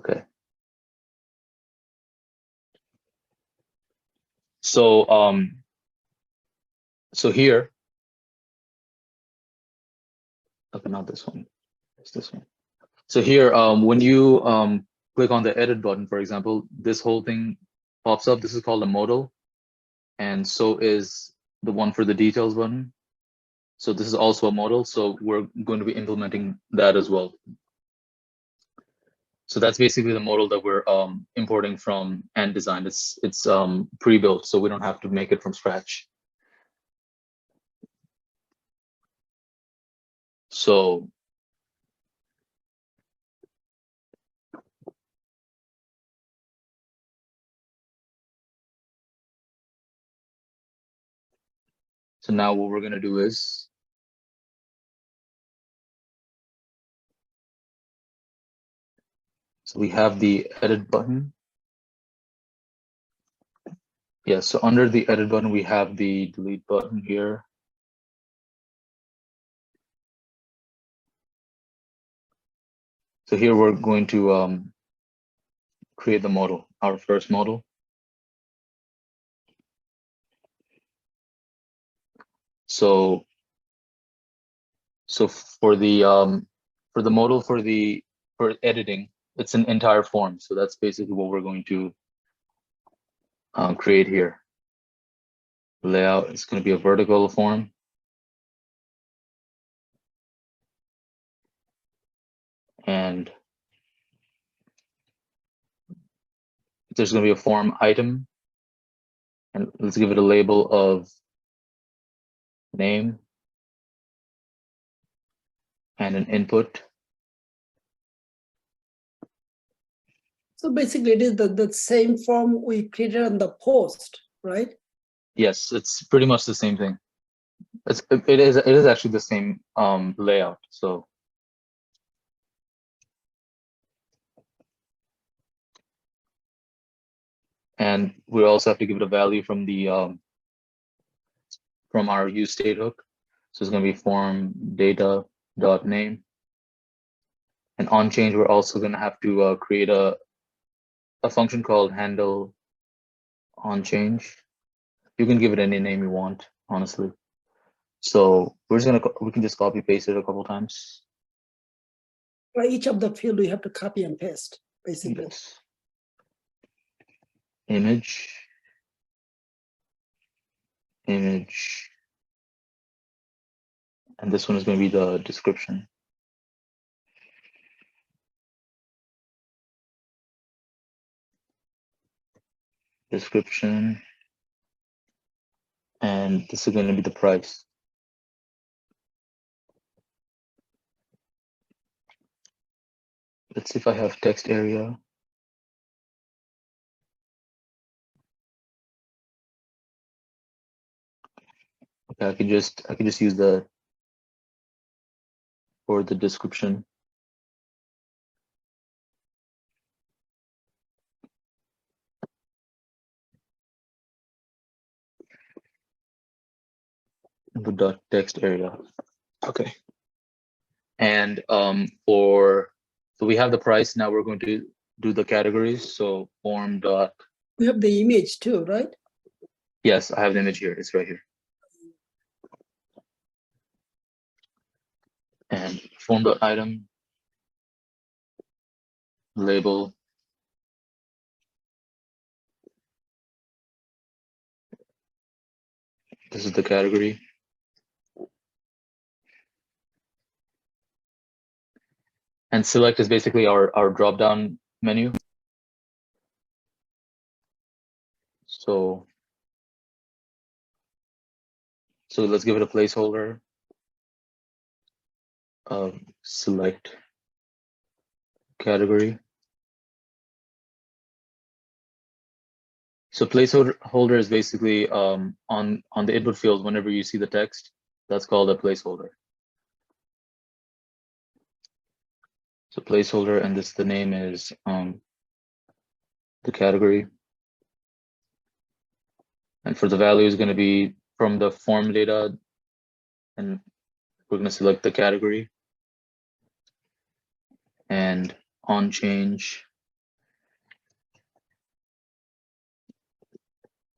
Okay. So so here, okay, not this one, it's this one. So here, when you click on the edit button, for example, this whole thing pops up. This is called a modal, and so is the one for the details button. So this is also a modal. So we're going to be implementing that as well. So that's basically the modal that we're importing from and designed. It's pre-built, so we don't have to make it from scratch. So now what we're going to do is so we have the edit button. Yeah, so under the edit button, we have the delete button here. So here we're going to create the model, our first model. So for the model for editing, it's an entire form. So that's basically what we're going to create here. Layout is going to be a vertical form. And there's going to be a form item. And let's give it a label of name and an input. So basically it is the same form we created on the post, right? Yes, it's pretty much the same thing. It is actually the same layout. So and we also have to give it a value from the from our use state hook. So it's going to be form data dot name. And on change, we're also going to have to create a function called handle on change. You can give it any name you want, honestly. So we can just copy paste it a couple times. For each of the field, we have to copy and paste, basically. Yes. Image, and this one is going to be the description. Description, and this is going to be the price. Let's see if I have text area. Okay, I can just use the for the description. Input dot text area. Okay. And so we have the price. Now we're going to do the categories. So form dot. We have the image too, right? Yes, I have the image here. It's right here. And form dot item label. This is the category. And select is basically our drop-down menu. So let's give it a placeholder of select category. So placeholder is basically on the input field. Whenever you see the text, that's called a placeholder. So placeholder, and the name is the category. And for the value is going to be from the form data, and we're going to select the category. And on change,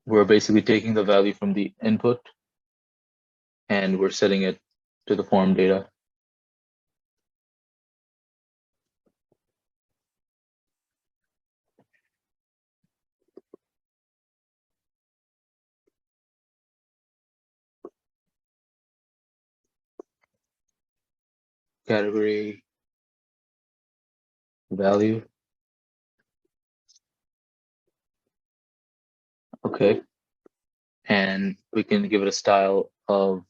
we're basically taking the value from the input and we're setting it to the form data. Category value. Okay. And we can give it a style of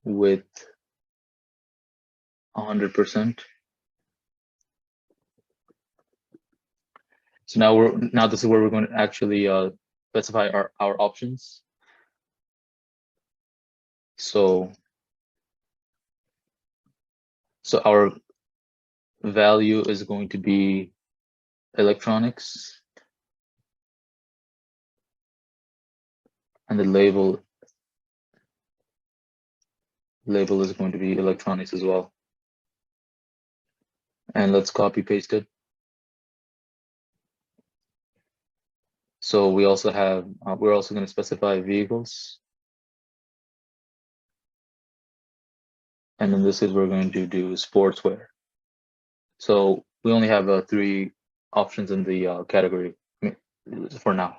width 100%. So now this is where we're going to actually specify our options. So our value is going to be electronics, and the label is going to be electronics as well. And let's copy paste it. So we also have we're also going to specify vehicles, and then this is we're going to do sportswear. So we only have 3 options in the category for now,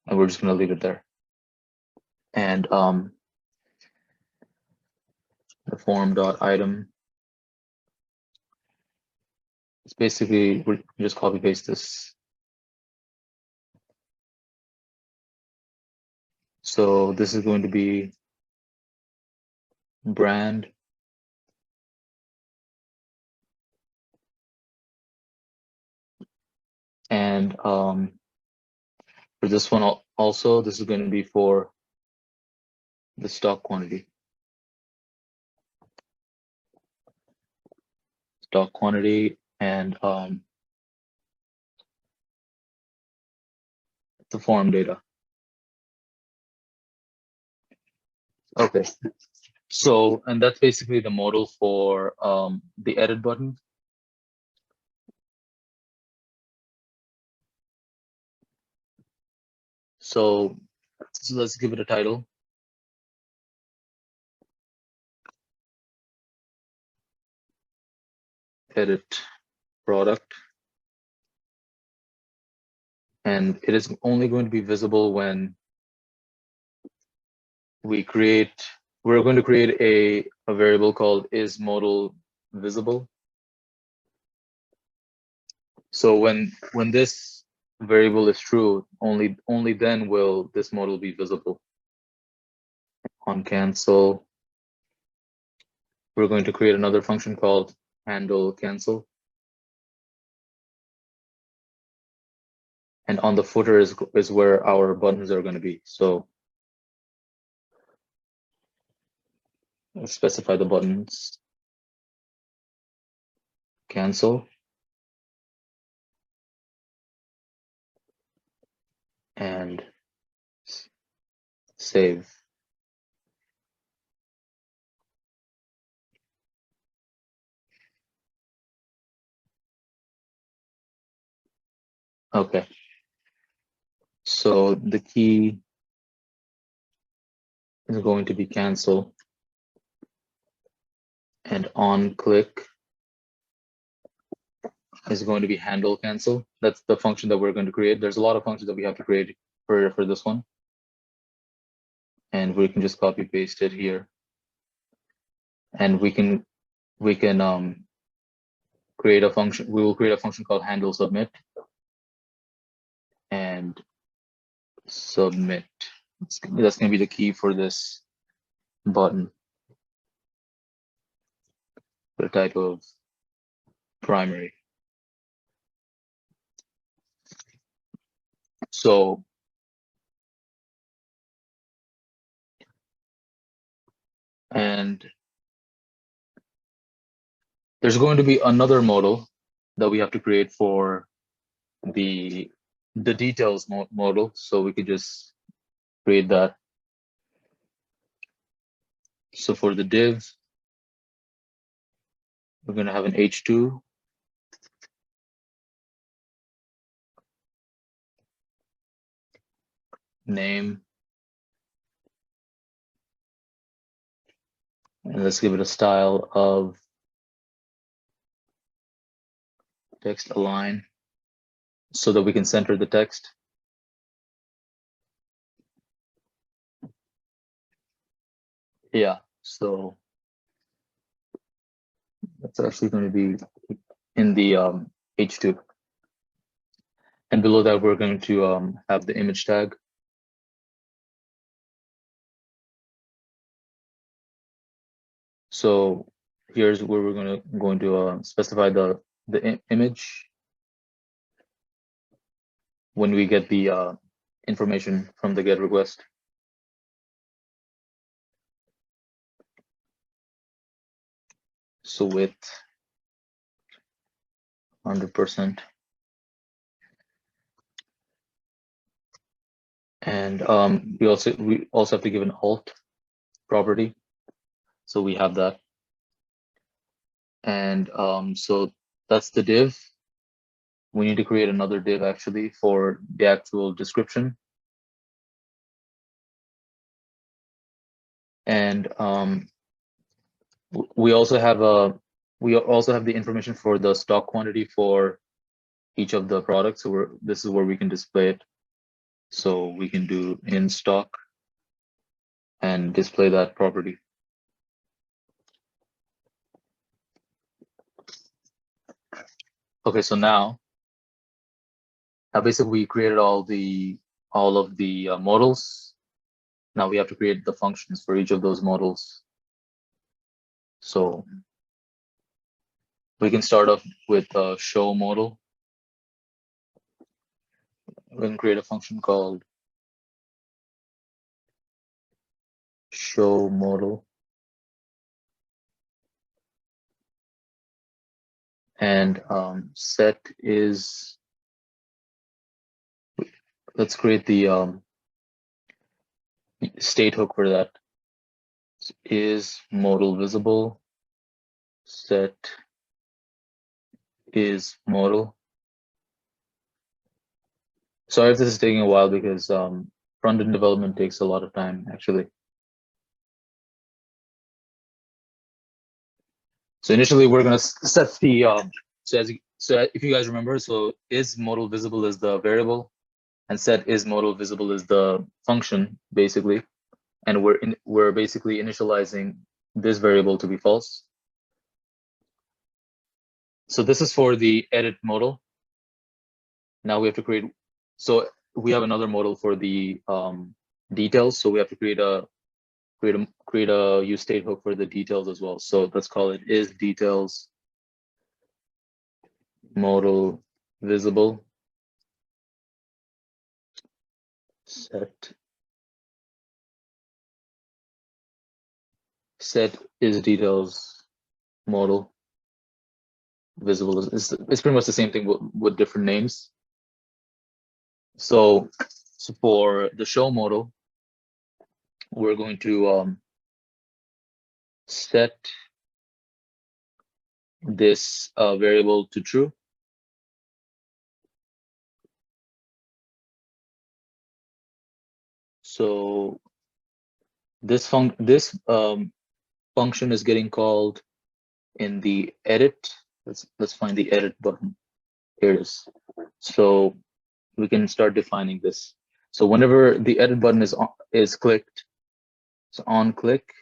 and we're just going to leave it there. And the form.item, it's basically we just copy paste this. So this is going to be brand, and for this one also, this is going to be for the stock quantity. Stock quantity and the form data. Okay, so and that's basically the modal for the edit button. So let's give it a title. Edit product. And it is only going to be visible when we're going to create a variable called isModelVisible. So when this variable is true, only then will this model be visible. On cancel, we're going to create another function called handle cancel. And on the footer is where our buttons are going to be. So let's specify the buttons. Cancel. And save. Okay. So the key is going to be cancel, and on click is going to be handle cancel. That's the function that we're going to create. There's a lot of functions that we have to create for this one, and we can just copy paste it here, and we can create a function. We will create a function called handle submit, and submit. That's going to be the key for this button. The type of primary. So and there's going to be another modal that we have to create for the details model. So we could just create that. So for the div, we're going to have an h2. name, and let's give it a style of text align so that we can center the text. Yeah, so that's actually going to be in the H2. And below that, we're going to have the image tag. So here's where we're going to specify the image when we get the information from the GET request. So width 100%. And we also have to give an alt property. So we have that. And so that's the div. We need to create another div actually for the actual description. And we also have the information for the stock quantity for each of the products. So this is where we can display it. So we can do in stock and display that property. Okay, so now basically we created all of the models. Now we have to create the functions for each of those models. So we can start off with showModel. We can create a function called showModel. And set is, let's create the state hook for that. isModelVisible, set isModel. Sorry if this is taking a while because front-end development takes a lot of time actually. So initially we're going to set the so if you guys remember, so isModelVisible is the variable and set isModelVisible is the function basically, and we're basically initializing this variable to be false. So this is for the edit model. Now we have to create, so we have another model for the details. So we have to create a use state hook for the details as well. So let's call it isDetailsModelVisible set isDetailsModel visible. It's pretty much the same thing with different names. So for the show model, we're going to set this variable to true. So this function is getting called in the edit. Let's find the edit button. Here it is. So we can start defining this. So whenever the edit button is clicked, so on click,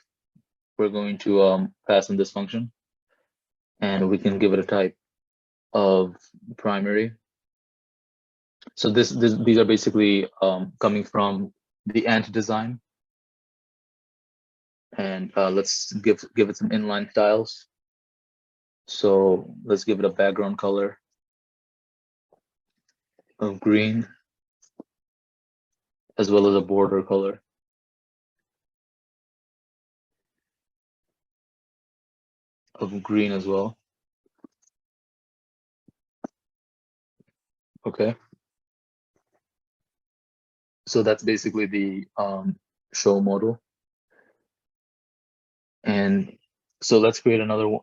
we're going to pass in this function, and we can give it a type of primary. So these are basically coming from the ant design, and let's give it some inline styles. So let's give it a background color of green, as well as a border color of green as well. Okay. So that's basically the show model. And so let's create another